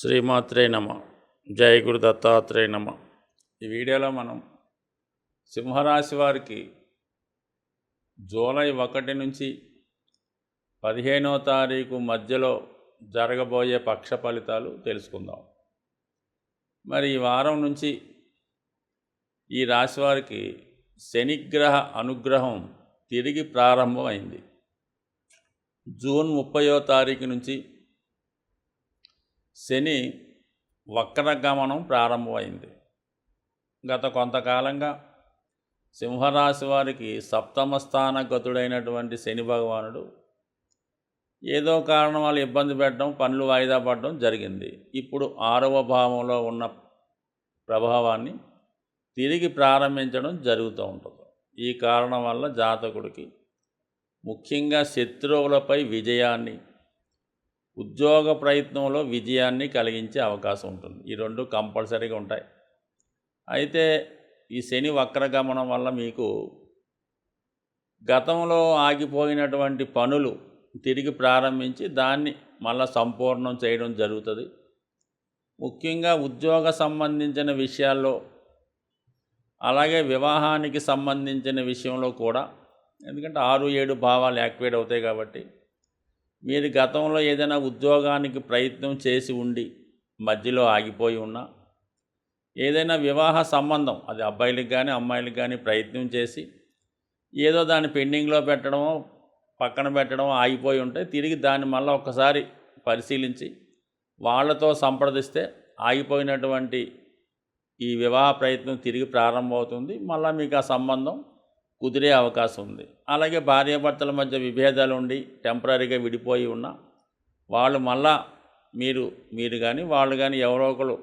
శ్రీమాత్రే నమ. జై గురు దత్తాత్రేయ నమ. ఈ వీడియోలో మనం సింహరాశి వారికి జూలై 1 నుంచి 15వ తారీఖు మధ్యలో జరగబోయే పక్ష ఫలితాలు తెలుసుకుందాం. మరి ఈ వారం నుంచి ఈ రాశి వారికి శనిగ్రహ అనుగ్రహం తిరిగి ప్రారంభమైంది. జూన్ 30వ తారీఖు నుంచి శని వక్రగమనం ప్రారంభమైంది. గత కొంతకాలంగా సింహరాశి వారికి సప్తమ స్థానగతుడైనటువంటి శని భగవానుడు ఏదో కారణం వల్ల ఇబ్బంది పెట్టడం, పనులు వాయిదా పడడం జరిగింది. ఇప్పుడు 6వ భావంలో ఉన్న ప్రభావాన్ని తిరిగి ప్రారంభించడం జరుగుతూ ఉంటుంది. ఈ కారణం వల్ల జాతకుడికి ముఖ్యంగా శత్రువులపై విజయాన్ని, ఉద్యోగ ప్రయత్నంలో విజయాన్ని కలిగించే అవకాశం ఉంటుంది. ఈ రెండు కంపల్సరీగా ఉంటాయి. అయితే ఈ శని వక్రగమనం వల్ల మీకు గతంలో ఆగిపోయినటువంటి పనులు తిరిగి ప్రారంభించి దాన్ని మళ్ళీ సంపూర్ణం చేయడం జరుగుతుంది. ముఖ్యంగా ఉద్యోగ సంబంధించిన విషయాల్లో, అలాగే వివాహానికి సంబంధించిన విషయంలో కూడా, ఎందుకంటే 6, 7 భావాలు యాక్టివేట్ అవుతాయి కాబట్టి మీరు గతంలో ఏదైనా ఉద్యోగానికి ప్రయత్నం చేసి ఉండి మధ్యలో ఆగిపోయి ఉన్నా, ఏదైనా వివాహ సంబంధం, అది అబ్బాయిలకు కానీ అమ్మాయిలకు కానీ ప్రయత్నం చేసి ఏదో దాన్ని పెండింగ్లో పెట్టడమో పక్కన పెట్టడమో ఆగిపోయి ఉంటే తిరిగి దాన్ని మళ్ళీ ఒక్కసారి పరిశీలించి వాళ్ళతో సంప్రదిస్తే ఆగిపోయినటువంటి ఈ వివాహ ప్రయత్నం తిరిగి ప్రారంభమవుతుంది. మళ్ళీ మీకు ఆ సంబంధం కుదిరే అవకాశం ఉంది. అలాగే భార్యాభర్తల మధ్య విభేదాలు ఉండి టెంపరీగా విడిపోయి ఉన్న వాళ్ళు మళ్ళా మీరు కానీ వాళ్ళు కానీ ఎవరో ఒకరు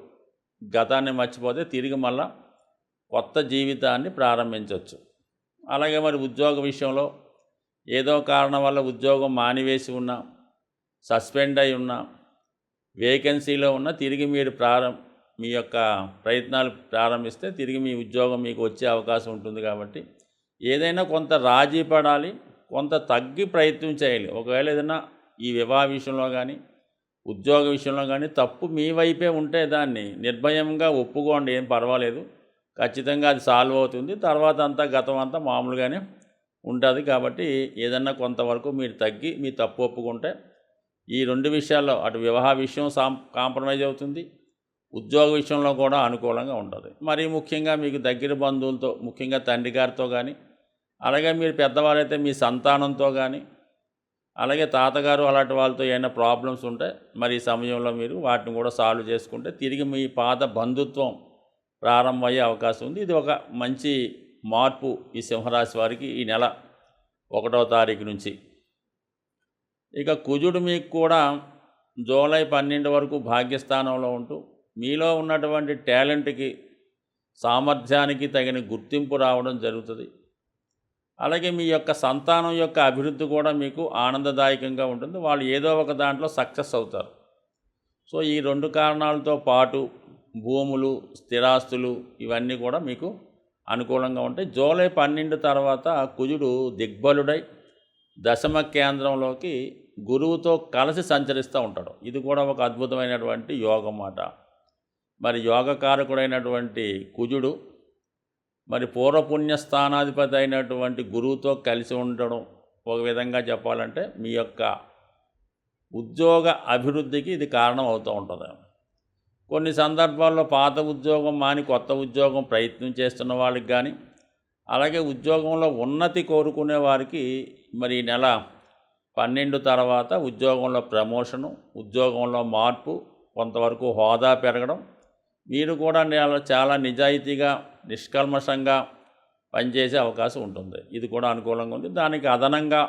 గతాన్ని మర్చిపోతే తిరిగి మళ్ళా కొత్త జీవితాన్ని ప్రారంభించవచ్చు. అలాగే మరి ఉద్యోగ విషయంలో ఏదో కారణం వల్ల ఉద్యోగం మానివేసి ఉన్నా, సస్పెండ్ అయి ఉన్నా, వేకెన్సీలో ఉన్న తిరిగి మీరు మీ యొక్క ప్రయత్నాలు ప్రారంభిస్తే తిరిగి మీ ఉద్యోగం మీకు వచ్చే అవకాశం ఉంటుంది. కాబట్టి ఏదైనా కొంత రాజీ పడాలి, కొంత తగ్గి ప్రయత్నం చేయాలి. ఒకవేళ ఏదైనా ఈ వివాహ విషయంలో కానీ ఉద్యోగ విషయంలో కానీ తప్పు మీ వైపే ఉంటే దాన్ని నిర్భయంగా ఒప్పుకోండి, ఏం పర్వాలేదు, ఖచ్చితంగా అది సాల్వ్ అవుతుంది. తర్వాత అంతా గతం అంతా మామూలుగానే ఉంటుంది. కాబట్టి ఏదన్నా కొంతవరకు మీరు తగ్గి మీ తప్పు ఒప్పుకుంటే ఈ 2 విషయాల్లో, అటు వివాహ విషయం కాంప్రమైజ్ అవుతుంది, ఉద్యోగ విషయంలో కూడా అనుకూలంగా ఉంటుంది. మరి ముఖ్యంగా మీకు దగ్గర బంధువులతో, ముఖ్యంగా తండ్రి గారితో కానీ, అలాగే మీరు పెద్దవారైతే మీ సంతానంతో కానీ, అలాగే తాతగారు అలాంటి వాళ్ళతో ఏమైనా ప్రాబ్లమ్స్ ఉంటే మరి ఈ సమయంలో మీరు వాటిని కూడా సాల్వ్ చేసుకుంటే తిరిగి మీ పాత బంధుత్వం ప్రారంభమయ్యే అవకాశం ఉంది. ఇది ఒక మంచి మార్పు ఈ సింహరాశి వారికి ఈ నెల 1వ తారీఖు నుంచి. ఇక కుజుడు మీకు కూడా జూలై 12 వరకు భాగ్యస్థానంలో ఉంటూ మీలో ఉన్నటువంటి టాలెంట్కి, సామర్థ్యానికి తగిన గుర్తింపు రావడం జరుగుతుంది. అలాగే మీ యొక్క సంతానం యొక్క అభివృద్ధి కూడా మీకు ఆనందదాయకంగా ఉంటుంది. వాళ్ళు ఏదో ఒక దాంట్లో సక్సెస్ అవుతారు. సో ఈ 2 కారణాలతో పాటు భూములు, స్థిరాస్తులు ఇవన్నీ కూడా మీకు అనుకూలంగా ఉంటాయి. జూలై 12 తర్వాత కుజుడు దిగ్బలుడై దశమ కేంద్రంలోకి గురువుతో కలిసి సంచరిస్తూ ఉంటాడు. ఇది కూడా ఒక అద్భుతమైనటువంటి యోగం మాట. మరి యోగకారకుడైనటువంటి కుజుడు మరి పూర్వపుణ్య స్థానాధిపతి అయినటువంటి గురువుతో కలిసి ఉండడం ఒక విధంగా చెప్పాలంటే మీ యొక్క ఉద్యోగ అభివృద్ధికి ఇది కారణం అవుతూ ఉంటుంది. కొన్ని సందర్భాల్లో పాత ఉద్యోగం మాని కొత్త ఉద్యోగం ప్రయత్నం చేస్తున్న వాళ్ళకి కానీ, అలాగే ఉద్యోగంలో ఉన్నతి కోరుకునే వారికి మరి ఈ నెల 12 తర్వాత ఉద్యోగంలో ప్రమోషను, ఉద్యోగంలో మార్పు, కొంతవరకు హోదా పెరగడం, మీరు కూడా చాలా నిజాయితీగా నిష్కల్మషంగా పనిచేసే అవకాశం ఉంటుంది. ఇది కూడా అనుకూలంగా ఉంది. దానికి అదనంగా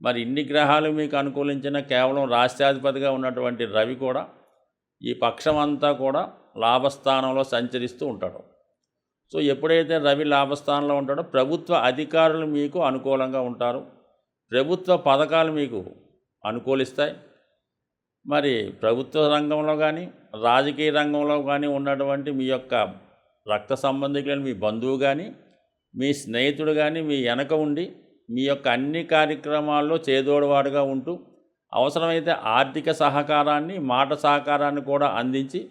మరి ఇన్ని గ్రహాలు మీకు అనుకూలించిన కేవలం రాష్ట్రాధిపతిగా ఉన్నటువంటి రవి కూడా ఈ పక్షం అంతా కూడా లాభస్థానంలో సంచరిస్తూ ఉంటాడు. సో ఎప్పుడైతే రవి లాభస్థానంలో ఉంటాడో ప్రభుత్వ అధికారులు మీకు అనుకూలంగా ఉంటారు, ప్రభుత్వ పథకాలు మీకు అనుకూలిస్తాయి. మరి ప్రభుత్వ రంగంలో కానీ రాజకీయ రంగంలో కానీ ఉన్నటువంటి మీ యొక్క రక్త సంబంధికులైన మీ బంధువు కానీ, మీ స్నేహితుడు కానీ మీ వెనక ఉండి మీ యొక్క అన్ని కార్యక్రమాల్లో చేదోడువాడుగా ఉంటూ అవసరమైతే ఆర్థిక సహకారాన్ని, మాట సహకారాన్ని కూడా అందించి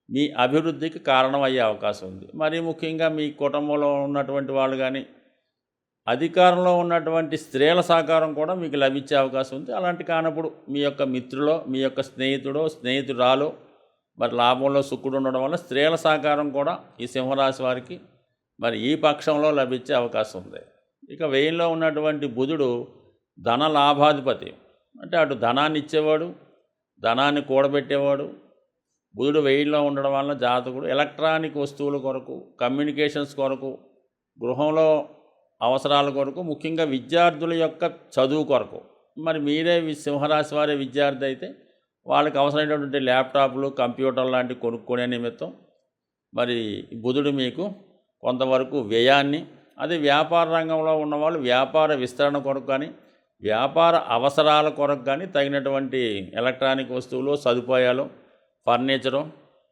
మీ అభివృద్ధికి కారణమయ్యే అవకాశం ఉంది. మరీ ముఖ్యంగా మీ కుటుంబంలో ఉన్నటువంటి వాళ్ళు కానీ, అధికారంలో ఉన్నటువంటి స్త్రీల సహకారం కూడా మీకు లభించే అవకాశం ఉంది. అలాంటి కానప్పుడు మీ యొక్క మిత్రులో, మీ యొక్క స్నేహితుడో, స్నేహితురాలో మరి లాభంలో శుక్రుడు ఉండడం వల్ల స్త్రీల సహకారం కూడా ఈ సింహరాశి వారికి మరి ఈ పక్షంలో లభించే అవకాశం ఉంది. ఇక వ్యయంలో ఉన్నటువంటి బుధుడు ధన లాభాధిపతి, అంటే అటు ధనాన్ని ఇచ్చేవాడు, ధనాన్ని కూడబెట్టేవాడు. బుధుడు వ్యయంలో ఉండడం వల్ల జాతకుడు ఎలక్ట్రానిక్ వస్తువుల కొరకు, కమ్యూనికేషన్స్ కొరకు, గృహంలో అవసరాల కొరకు, ముఖ్యంగా విద్యార్థుల యొక్క చదువు కొరకు, మరి మీరే సింహరాశి వారే విద్యార్థి అయితే వాళ్ళకి అవసరమైనటువంటి ల్యాప్టాప్లు, కంప్యూటర్ లాంటివి కొనుక్కునే నిమిత్తం మరి బుధుడు మీకు కొంతవరకు వ్యయాన్ని, అదే వ్యాపార రంగంలో ఉన్నవాళ్ళు వ్యాపార విస్తరణ కొరకు కానీ, వ్యాపార అవసరాల కొరకు కానీ తగినటువంటి ఎలక్ట్రానిక్ వస్తువులు, సదుపాయాలు, ఫర్నిచరు,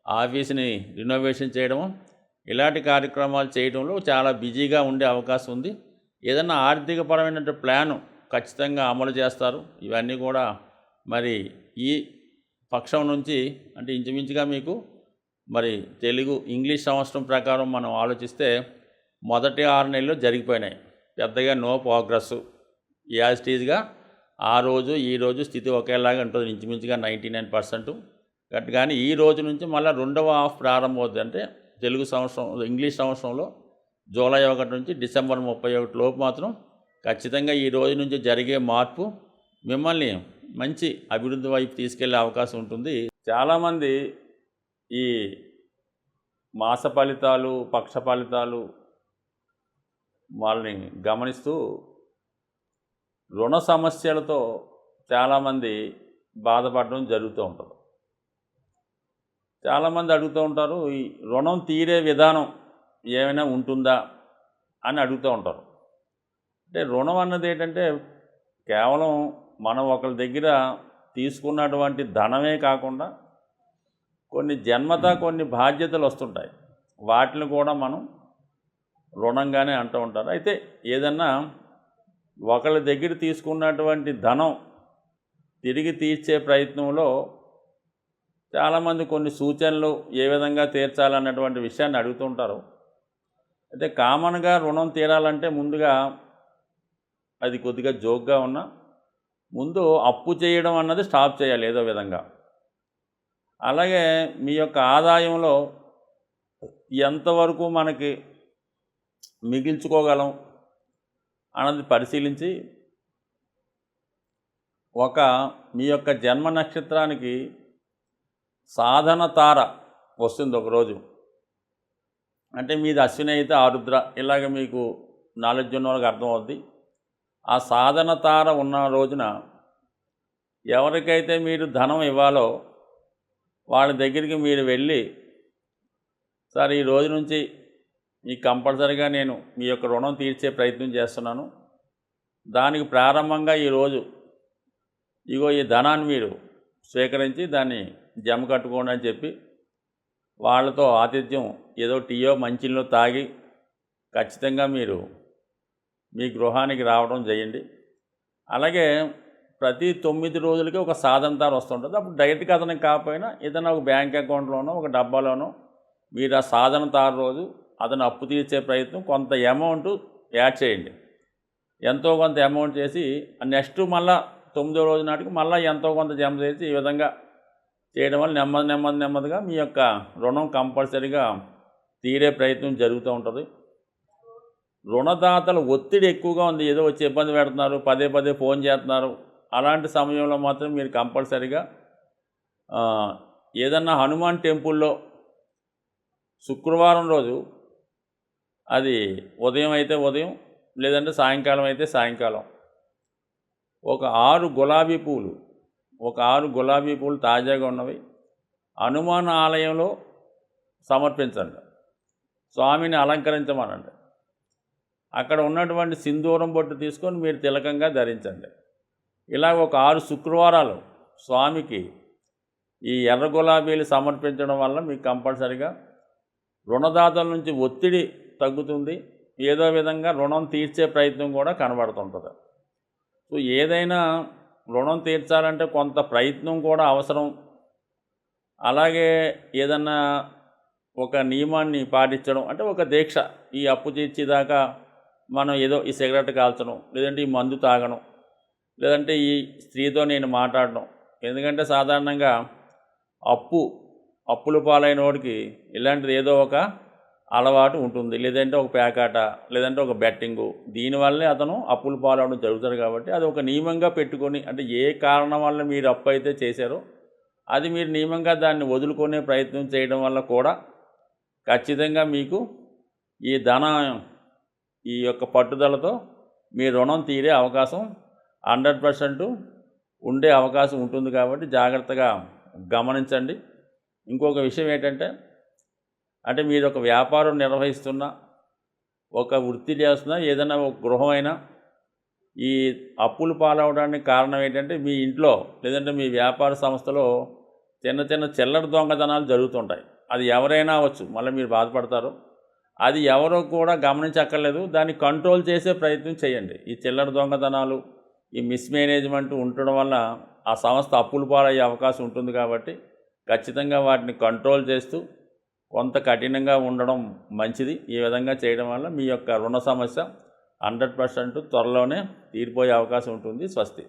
ఆఫీస్ని రినోవేషన్ చేయడము, ఇలాంటి కార్యక్రమాలు చేయడంలో చాలా బిజీగా ఉండే అవకాశం ఉంది. ఏదైనా ఆర్థికపరమైన ప్లాను ఖచ్చితంగా అమలు చేస్తారు. ఇవన్నీ కూడా మరి ఈ పక్షం నుంచి, అంటే ఇంచుమించుగా మీకు మరి ఇంగ్లీష్ సంవత్సరం ప్రకారం మనం ఆలోచిస్తే మొదటి 6 నెలలు జరిగిపోయినాయి. పెద్దగా నో ప్రోగ్రెస్, యాజ్ ఇట్ ఈజ్గా ఆ రోజు ఈ రోజు స్థితి ఒకేలాగా ఉంటుంది, ఇంచుమించుగా 99%. కానీ ఈ రోజు నుంచి మళ్ళీ రెండవ హాఫ్ ప్రారంభమవుతుంది. అంటే తెలుగు సంవత్సరం, ఇంగ్లీష్ సంవత్సరంలో జూలై 1 నుంచి డిసెంబర్ 31 లోపు మాత్రం ఖచ్చితంగా ఈ రోజు నుంచి జరిగే మార్పు మిమ్మల్ని మంచి అభివృద్ధి వైపు తీసుకెళ్లే అవకాశం ఉంటుంది. చాలామంది ఈ మాస ఫలితాలు, పక్ష ఫలితాలు వాళ్ళని గమనిస్తూ రుణ సమస్యలతో చాలామంది బాధపడడం జరుగుతూ ఉంటుంది. చాలామంది అడుగుతూ ఉంటారు, ఈ రుణం తీరే విధానం ఏమైనా ఉంటుందా అని అడుగుతూ ఉంటారు. అంటే రుణం అన్నది ఏంటంటే కేవలం మనం ఒకరి దగ్గర తీసుకున్నటువంటి ధనమే కాకుండా కొన్ని జన్మతా కొన్ని బాధ్యతలు వస్తుంటాయి, వాటిని కూడా మనం రుణంగానే అంటూ ఉంటారు. అయితే ఏదన్నా ఒకరి దగ్గర తీసుకున్నటువంటి ధనం తిరిగి తీర్చే ప్రయత్నంలో చాలామంది కొన్ని సూచనలు ఏ విధంగా తీర్చాలన్నటువంటి విషయాన్ని అడుగుతుంటారు. అయితే కామన్గా రుణం తీరాలంటే ముందుగా అది కొద్దిగా జోక్గా ఉన్నా ముందు అప్పు చేయడం అన్నది స్టాప్ చేయాలి ఏదో విధంగా. అలాగే మీ యొక్క ఆదాయంలో ఎంతవరకు మనకి మిగిల్చుకోగలం అన్నది పరిశీలించి మీ యొక్క జన్మ నక్షత్రానికి సాధన తార వస్తుంది ఒకరోజు. అంటే మీది అశ్విని అయితే ఆరుద్ర, ఇలాగ మీకు నాలెడ్జ్ ఉన్న వాళ్ళకి అర్థమవుద్ది. ఆ సాధన తార ఉన్న రోజున ఎవరికైతే మీరు ధనం ఇవ్వాలో వాళ్ళ దగ్గరికి మీరు వెళ్ళి, సార్ ఈ రోజు నుంచి మీకు కంపల్సరీగా నేను మీ యొక్క రుణం తీర్చే ప్రయత్నం చేస్తున్నాను, దానికి ప్రారంభంగా ఈరోజు ఇగో ఈ ధనాన్ని మీరు స్వీకరించి దాన్ని జమ కట్టుకోండి అని చెప్పి వాళ్ళతో ఆతిథ్యం ఏదో టీయో మంచినీళ్ళో తాగి ఖచ్చితంగా మీరు మీ గృహానికి రావడం చేయండి. అలాగే ప్రతి 9 రోజులకి ఒక సాధన తార వస్తుంటుంది. అప్పుడు డైరెక్ట్గా అతనికి కాకపోయినా ఏదైనా ఒక బ్యాంక్ అకౌంట్లోనో ఒక డబ్బాలోనో మీరు ఆ సాధన తార రోజు అతను అప్పు తీర్చే ప్రయత్నం కొంత అమౌంట్ యాడ్ చేయండి. ఎంతో కొంత అమౌంట్ చేసి నెక్స్ట్ మళ్ళీ 9వ రోజు నాటికి మళ్ళీ ఎంతో కొంత జమ చేసి ఈ విధంగా చేయడం వల్ల నెమ్మదిగా మీ యొక్క రుణం కంపల్సరీగా తీరే ప్రయత్నం జరుగుతూ ఉంటుంది. రుణదాతల ఒత్తిడి ఎక్కువగా ఉంది, ఏదో వచ్చి ఇబ్బంది పెడుతున్నారు, పదే ఫోన్ చేస్తున్నారు. అలాంటి సమయంలో మాత్రం మీరు కంపల్సరీగా ఏదన్నా హనుమాన్ టెంపుల్లో శుక్రవారం రోజు, అది ఉదయం అయితే ఉదయం, లేదంటే సాయంకాలం అయితే సాయంకాలం, ఒక 6 గులాబీ పూలు తాజాగా ఉన్నవి హనుమాన్ ఆలయంలో సమర్పించండి. స్వామిని అలంకరించమనండి. అక్కడ ఉన్నటువంటి సింధూరం బొట్టు తీసుకొని మీరు తిలకంగా ధరించండి. ఇలా ఒక 6 శుక్రవారాలు స్వామికి ఈ ఎర్ర గులాబీలు సమర్పించడం వల్ల మీకు కంపల్సరిగా రుణదాతల నుంచి ఒత్తిడి తగ్గుతుంది. ఏదో విధంగా రుణం తీర్చే ప్రయత్నం కూడా కనబడుతుంటుంది. సో ఏదైనా రుణం తీర్చాలంటే కొంత ప్రయత్నం కూడా అవసరం. అలాగే ఏదన్నా ఒక నియమాన్ని పాటించడం అంటే ఒక దీక్ష. ఈ అప్పు తీర్చేదాకా మనం ఏదో ఈ సిగరెట్ కాల్చడం, లేదంటే ఈ మందు తాగడం, లేదంటే ఈ స్త్రీతో నేను మాట్లాడడం. ఎందుకంటే సాధారణంగా అప్పుల పాలైన వాడికి ఇలాంటిది ఏదో ఒక అలవాటు ఉంటుంది. లేదంటే ఒక పేకాట, లేదంటే ఒక బెట్టింగు. దీనివల్లే అతను అప్పుల పాలవడం జరుగుతుంది. కాబట్టి అది ఒక నియమంగా పెట్టుకొని, అంటే ఏ కారణం వల్ల మీరు అప్పు అయితే చేశారో అది మీరు నియమంగా దాన్ని వదులుకునే ప్రయత్నం చేయడం వల్ల కూడా ఖచ్చితంగా మీకు ఈ యొక్క పట్టుదలతో మీ రుణం తీరే అవకాశం 100% ఉండే అవకాశం ఉంటుంది. కాబట్టి జాగ్రత్తగా గమనించండి. ఇంకొక విషయం ఏంటంటే, అంటే మీరు ఒక వ్యాపారం నిర్వహిస్తున్నా, ఒక వృత్తి చేస్తున్నా, ఏదైనా ఒక గృహమైనా ఈ అప్పులు పాలవడానికి కారణం ఏంటంటే, మీ ఇంట్లో లేదంటే మీ వ్యాపార సంస్థలో చిన్న చిన్న చిల్లర దొంగతనాలు జరుగుతుంటాయి. అది ఎవరైనా అవ్వచ్చు, మళ్ళీ మీరు బాధపడతారు. అది ఎవరో కూడా గమనించక్కర్లేదు. దాన్ని కంట్రోల్ చేసే ప్రయత్నం చేయండి. ఈ చిల్లర దొంగతనాలు, ఈ మిస్మేనేజ్మెంట్ ఉండడం వల్ల ఆ సంస్థ అప్పులు పాలయ్యే అవకాశం ఉంటుంది. కాబట్టి ఖచ్చితంగా వాటిని కంట్రోల్ చేస్తూ కొంత కఠినంగా ఉండడం మంచిది. ఈ విధంగా చేయడం వల్ల మీ యొక్క రుణ సమస్య 100% త్వరలోనే తీరిపోయే అవకాశం ఉంటుంది. స్వస్తి.